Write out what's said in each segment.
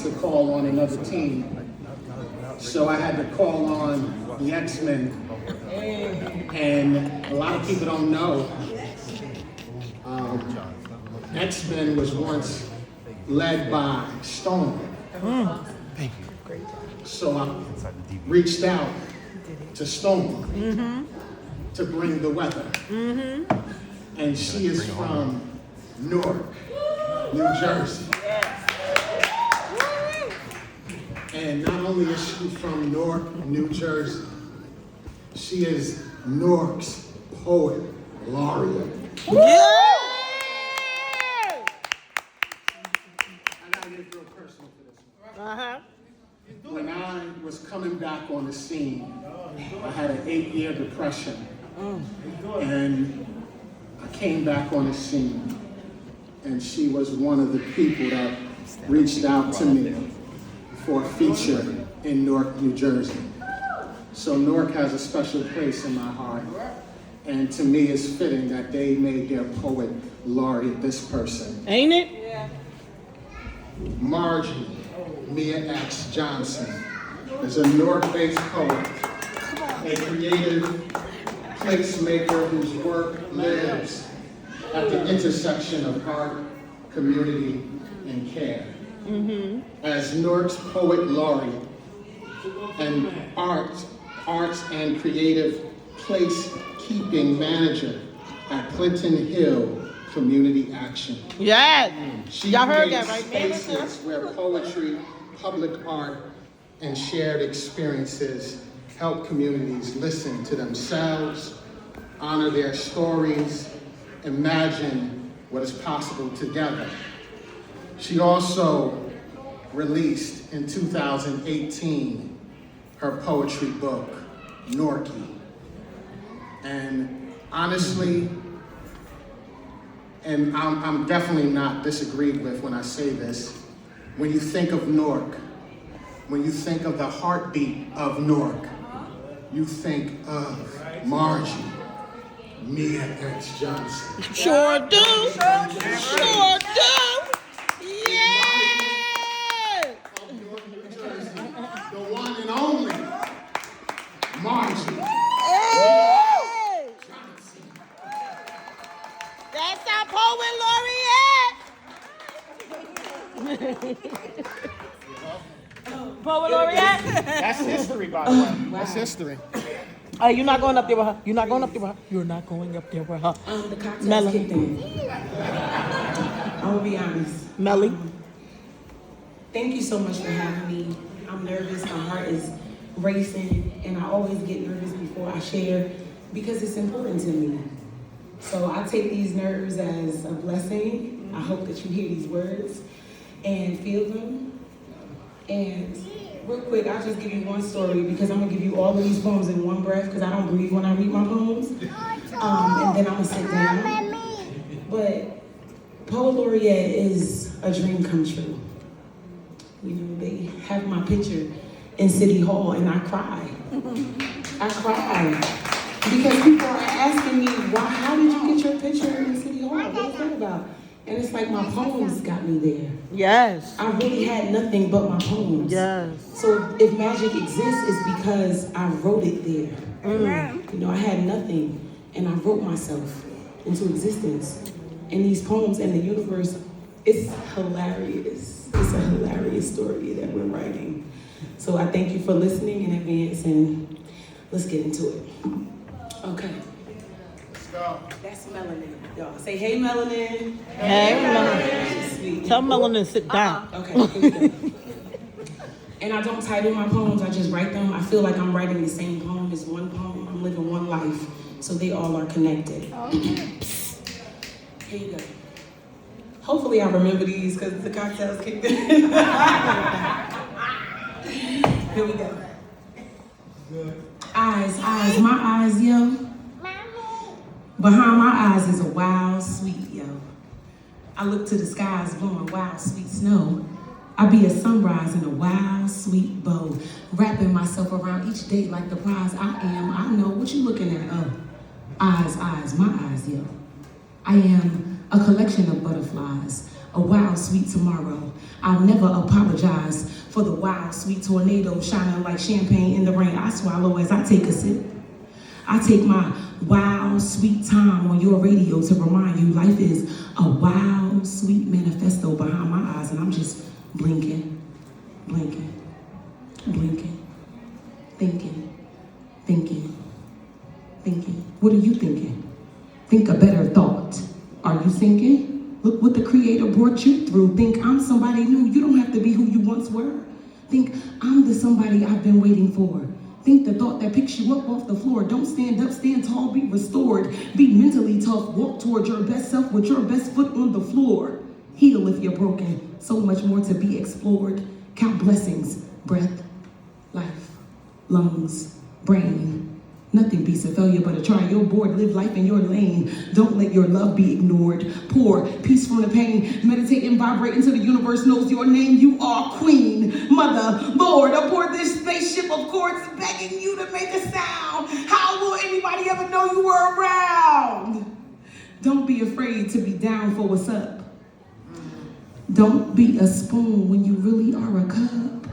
to call on another team. So I had to call on the X-Men. And a lot of people don't know, X-Men was once led by Stone. Thank you. So I reached out to Stone to bring the weather. And she is from Newark, New Jersey. And not only is she from Newark, New Jersey, she is Newark's poet laureate. I gotta get real personal for this one. When I was coming back on the scene, I had an 8-year depression. And I came back on the scene, and she was one of the people that reached out to me for a feature in Newark, New Jersey. So Newark has a special place in my heart, and to me it's fitting that they made their poet laureate this person. Ain't it? Yeah. Margie Mia X. Johnson is a Newark-based poet, a creative placemaker whose work lives at the intersection of art, community, and care. As Newark's poet laureate and arts and creative place-keeping manager at Clinton Hill Community Action. Yes. She Y'all heard creates that, right, man? spaces where poetry, public art, and shared experiences help communities listen to themselves, honor their stories, imagine what is possible together. She also released in 2018 her poetry book, Norky. And honestly, and I'm definitely not disagreed with when I say this, when you think of Newark, when you think of the heartbeat of Newark, you think of Margie Mia X. Johnson. Sure do. Sure do. Yeah. Of Newark, New Jersey, the one and only Margie Johnson. That's our poet laureate. Poet laureate? That's history, by the way. That's history. Hey, you're not going up there with her. You're not going up there with her. You're not going up there with her. The cocktails Melon. kicked in. I will be honest. Melly. Thank you so much for having me. I'm nervous. My heart is racing, and I always get nervous before I share because it's important to me. So I take these nerves as a blessing. I hope that you hear these words and feel them. And real quick, I'll just give you one story because I'm gonna give you all of these poems in one breath because I don't breathe when I read my poems. And then I'm gonna sit down. But Poet Laureate is a dream come true. You know, they have my picture in City Hall and I cry. I cry. Because people are asking me, how did you get your picture in City Hall? What is that about? And it's like my poems got me there. Yes. I really had nothing but my poems. Yes. So if magic exists, it's because I wrote it there. You know, I had nothing, and I wrote myself into existence. And these poems and the universe, it's hilarious. It's a hilarious story that we're writing. So I thank you for listening in advance, and let's get into it. Okay. Let's go. That's Melanin, y'all. Say, hey, Melanin. Hey, Melanin. She's sweet. Tell Melanin to sit down. Okay, here we go. And I don't title my poems, I just write them. I feel like I'm writing the same poem as one poem. I'm living one life, so they all are connected. Here you go. Hopefully I remember these because the cocktails kicked in. Here we go. Eyes, my eyes, yo. Behind my eyes is a wild, sweet, yo. I look to the skies blowing wild, sweet snow. I be a sunrise in a wild, sweet bow, wrapping myself around each day like the prize I am. I know what you looking at, eyes, my eyes, yo. I am a collection of butterflies, a wild, sweet tomorrow. I'll never apologize for the wild, sweet tornado shining like champagne in the rain. I swallow as I take a sip. I take my wild, sweet time on your radio to remind you life is a wild, sweet manifesto behind my eyes, and I'm just blinking, blinking, blinking, thinking, thinking, thinking. What are you thinking? Think a better thought. Are you thinking? Look what the Creator brought you through. Think I'm somebody new. You don't have to be who you once were. Think I'm the somebody I've been waiting for. Think the thought that picks you up off the floor. Don't stand up, stand tall, be restored. Be mentally tough, walk toward your best self with your best foot on the floor. Heal if you're broken. So much more to be explored. Count blessings, breath, life, lungs, brain. Nothing beats a failure but a try. You're bored, live life in your lane. Don't let your love be ignored. Pour peace from the pain. Meditate and vibrate until the universe knows your name. You are Queen, Mother, Lord. Aboard this spaceship of course, begging you to make a sound. How will anybody ever know you were around? Don't be afraid to be down for what's up. Don't be a spoon when you really are a cup.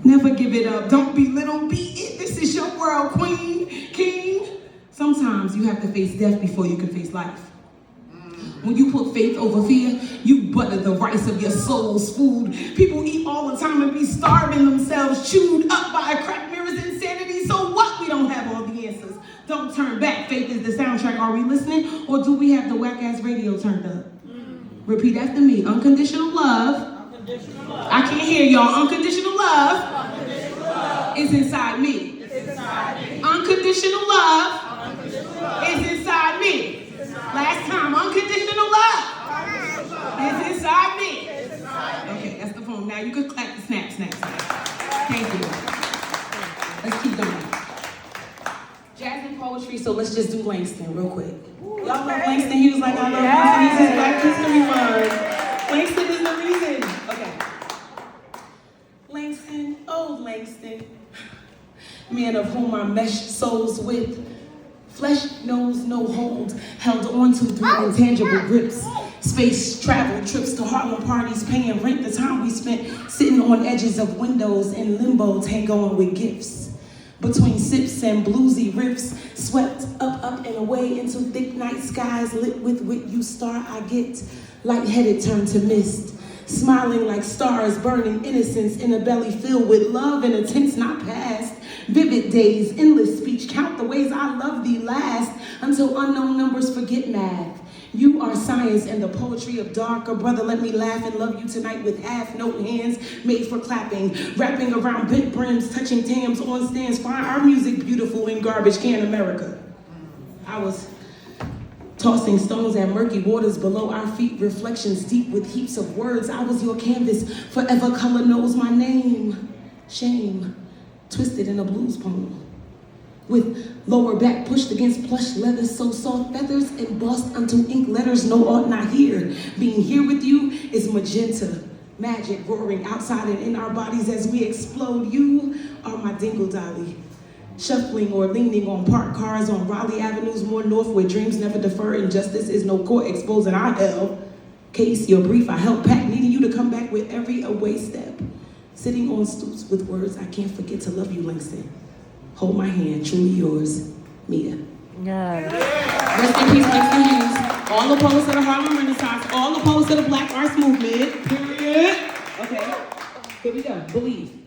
Never give it up. Don't belittle, be it. This is your world, queen, king. Sometimes you have to face death before you can face life. When you put faith over fear, you butter the rice of your soul's food. People eat all the time and be starving themselves, chewed up by a cracked mirror's insanity. So what? We don't have all the answers. Don't turn back. Faith is the soundtrack. Are we listening? Or do we have the whack-ass radio turned up? Repeat after me. Unconditional love. I can't hear y'all. Unconditional love is inside me. Unconditional love is inside me. Last time, unconditional love is inside me. Okay, that's the phone. Now you can clap the snap, snap, snap. Thank you. Let's keep going. Jazz and poetry, so let's just do Langston real quick. Y'all love Langston. He was like, I love Langston. He's his Black History Month. Langston is the reason. Okay. Langston, oh Langston, man of whom I meshed souls with. Flesh knows no hold, held on to through intangible grips. Space travel, trips to Harlem parties, paying rent, the time we spent sitting on edges of windows in limbo, tangoing with gifts. Between sips and bluesy riffs, swept up and away into thick night skies, lit with wit, you star I get, lightheaded turn to mist. Smiling like stars, burning innocence in a belly filled with love and attempts not past. Vivid days, endless speech, count the ways I love thee last, until unknown numbers forget math. You are science and the poetry of darker. Brother, let me laugh and love you tonight with half-note hands made for clapping, wrapping around bent brims, touching tams on stands. Find our music beautiful in garbage can America. I was tossing stones at murky waters below our feet, reflections deep with heaps of words. I was your canvas, forever color knows my name. Shame, twisted in a blues poem. With lower back pushed against plush leather, so soft feathers embossed unto ink letters, no ought not here. Being here with you is magenta, magic roaring outside and in our bodies as we explode. You are my dingle dolly. Shuffling or leaning on parked cars on Raleigh Avenues more north where dreams never defer and justice is no court exposing our hell. Case your brief, I help pack, needing you to come back with every away step. Sitting on stoops with words I can't forget to love you, Langston. Hold my hand, truly yours, Mia. Rest in peace, Langston Hughes. All the poets of the Harlem Renaissance, all the poets of the Black Arts Movement, period. Okay, here we go, believe.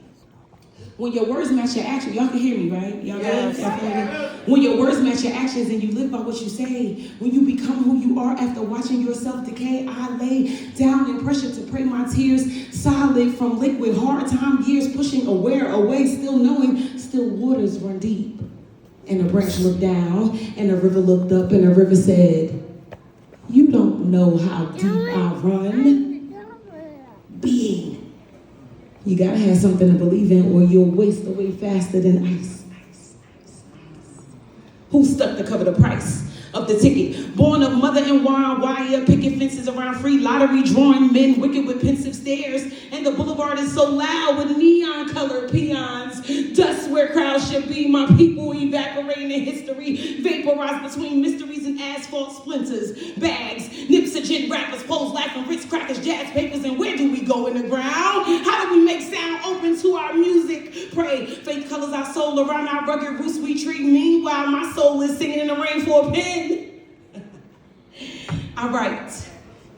When your words match your actions, y'all can hear me, right? Y'all yes. Y'all can hear me? When your words match your actions and you live by what you say, when you become who you are after watching yourself decay, I lay down in pressure to pray my tears solid from liquid hard time years, pushing aware away, still knowing still waters run deep. And a branch looked down, and a river looked up, and a river said, you don't know how deep I run. Being. You gotta have something to believe in or you'll waste away faster than ice. Who stuck to cover the price of the ticket? Born of mother and wire, picket fences around free lottery, drawing men wicked with pensive stares. And the boulevard is so loud with neon colored peons. Dust where crowds should be, my people evaporating in history, vaporized between mysteries and asphalt splinters, bags, Nipsogen rappers, pose laughing, Ritz crackers, jazz papers, and where do we go in the ground? How do we make sound open to our music? Pray, faith colors our soul around our rugged roots we treat. Meanwhile, my soul is singing in the rain for a pen. I write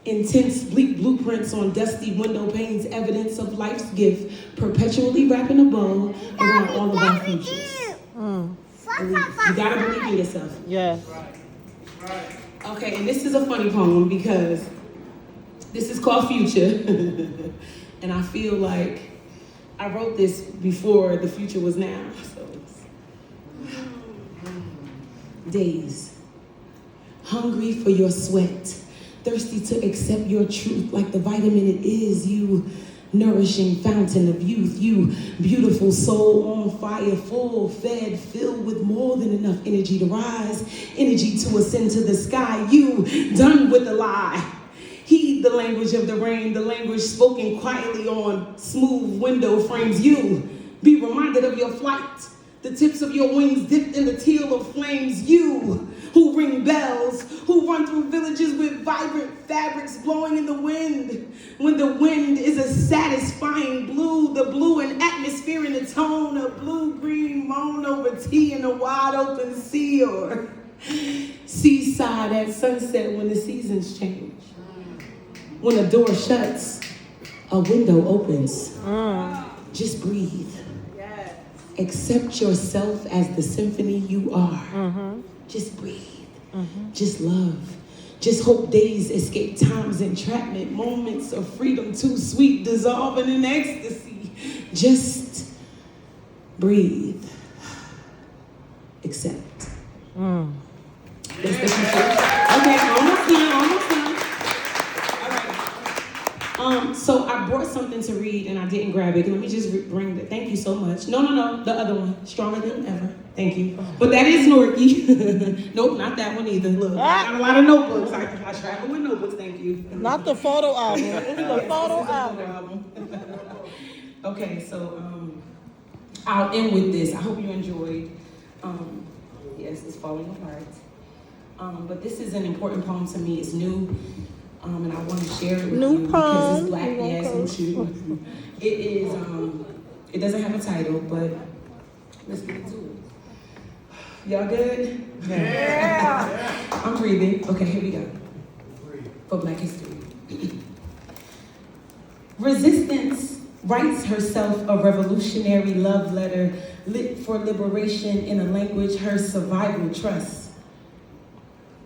intense, bleak blueprints on dusty window panes, evidence of life's gift, perpetually wrapping a bow around all of our futures. You gotta believe in yourself. Yes. Okay, and this is a funny poem because this is called Future. And I feel like I wrote this before the future was now. So it's days. Hungry for your sweat, thirsty to accept your truth like the vitamin it is, you nourishing fountain of youth, you beautiful soul on fire, full fed, filled with more than enough energy to rise, energy to ascend to the sky, you done with the lie. Heed the language of the rain, the language spoken quietly on smooth window frames, you be reminded of your flight, the tips of your wings dipped in the teal of flames, you who ring bells, who run through villages with vibrant fabrics blowing in the wind. When the wind is a satisfying blue, the blue in atmosphere in the tone of blue-green moan over tea in a wide open sea, or seaside at sunset when the seasons change. When a door shuts, a window opens. Just breathe. Accept yourself as the symphony you are. Just breathe. Just love. Just hope days escape time's entrapment, moments of freedom too sweet, dissolving in ecstasy. Just breathe. Accept. That's the future. Okay, almost done. All right. So I brought something to read and I didn't grab it. Let me just bring it. Thank you so much. No, the other one. Stronger Than Ever. Thank you. But that is Norky. Nope, not that one either. Look, I got a lot of notebooks. I travel with notebooks, thank you. Not the photo album. It's the photo album. Okay, so I'll end with this. I hope you enjoyed. Yes, it's falling apart. But this is an important poem to me. It's new. And I want to share it with you because it's Black. Yes, new shoe. It is. It doesn't have a title, but let's get into it. Y'all good? Yeah. I'm breathing. Okay, here we go. For Black History. Resistance writes herself a revolutionary love letter lit for liberation in a language her survival trusts.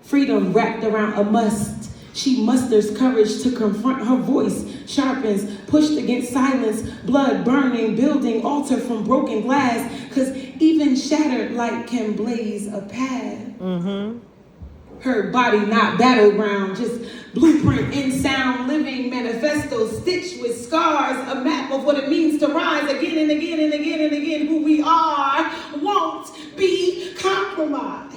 Freedom wrapped around a must. She musters courage to confront her voice, sharpens, pushed against silence, blood burning, building altar from broken glass, because even shattered light can blaze a path. Her body not battleground, just blueprint in sound, living manifesto stitched with scars, a map of what it means to rise again and again and again and again. Who we are won't be compromised.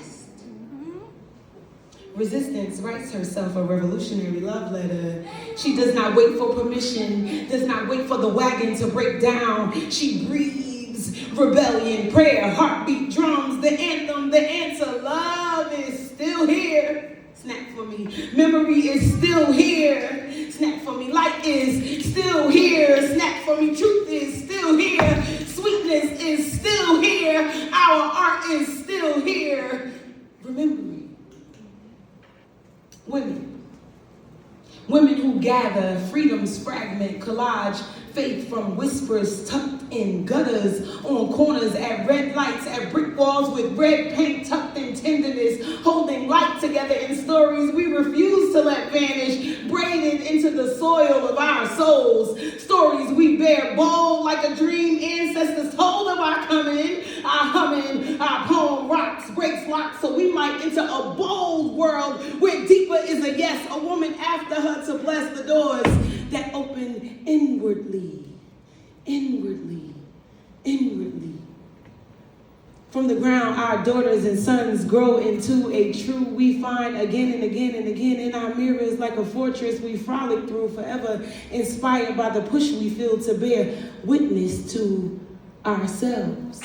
Resistance writes herself a revolutionary love letter. She does not wait for permission, does not wait for the wagon to break down. She breathes rebellion, prayer, heartbeat, drums, the anthem, the answer. Love is still here. Snap for me. Memory is still here. Snap for me. Light is still here. Snap for me. Truth is still here. Sweetness is still here. Our art is still here. Remember me. Women who gather, freedom's fragment, collage, faith from whispers tucked in gutters, on corners, at red lights, at brick walls with red paint tucked in tenderness, holding light together in stories we refuse to let vanish, braided into the soil of our souls. Stories we bear bold like a dream ancestors told of our coming, our humming, our poem rocks, breaks locks, so we might enter a bold world where deeper is a yes, a woman after her to bless the doors that open inwardly. From the ground, our daughters and sons grow into a true we find again and again and again in our mirrors like a fortress we frolic through forever, inspired by the push we feel to bear witness to ourselves.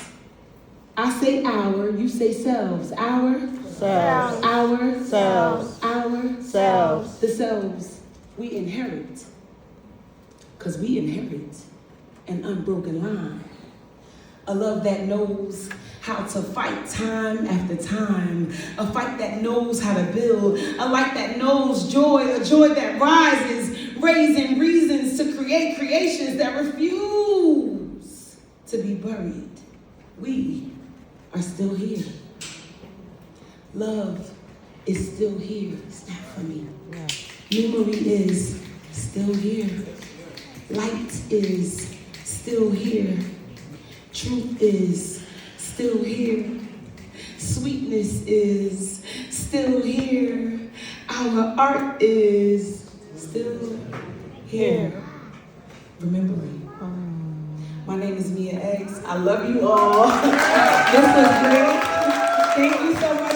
I say our, you say selves. Our Selves. Our Selves. Our Selves. The selves we inherit. Because we inherit an unbroken line. A love that knows how to fight time after time. A fight that knows how to build. A light that knows joy. A joy that rises, raising reasons to create creations that refuse to be buried. We are still here. Love is still here. Snap for me. Memory is still here. Light is still here. Truth is still here. Sweetness is still here. Our art is still here. Remembering. My name is Mia X. I love you all. This was great. Thank you so much.